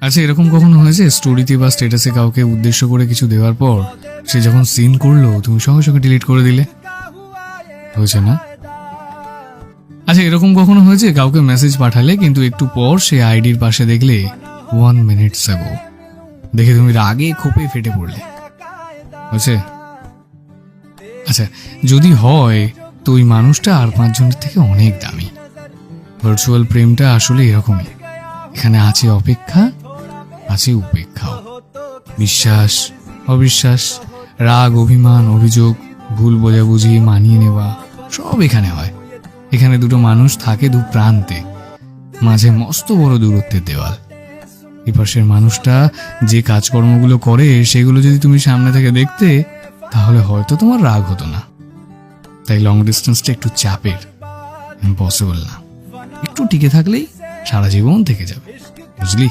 আচ্ছা, এরকম কখনো হয়েছে স্টোরিতে বা স্ট্যাটাসে কাউকে উদ্দেশ্য করে কিছু দেওয়ার পর সে যখন সিন করলো তুমি সঙ্গে সঙ্গে ডিলিট করে দিলে? হয়েছে না? আচ্ছা, এরকম কখনো হয়েছে কাউকে মেসেজ পাঠালে কিন্তু একটু পর সে আইডির পাশে দেখলে 1 minutes ago, দেখে তুমি রাগে ক্ষোভে ফেটে পড়লে? হয়েছে? আচ্ছা, যদি হয় তো ওই মানুষটা আর 5 জনের থেকে অনেক দামি। ভার্চুয়াল প্রেমটা আসলে এরকমই। এখানে আছে অপেক্ষা, আছে উপেক্ষাও, বিশ্বাস অবিশ্বাস, রাগ অভিমান অভিযোগ, ভুল বোঝাবুঝি মানিয়ে নেওয়া, সব এখানে হয়। এখানে দুটো মানুষ থাকে দু প্রান্তে, মাঝে মস্ত বড় দূরত্বের দেওয়াল। এপাশের মানুষটা যে কাজকর্মগুলো করে সেগুলো যদি তুমি সামনে থেকে দেখতে তাহলে হয়তো তোমার রাগ হতো না। তাই লং ডিস্টেন্সটা একটু চাপের, ইম্পসিবল না। একটু টিকে থাকলেই সারা জীবন থেকে যাবে, বুঝলি?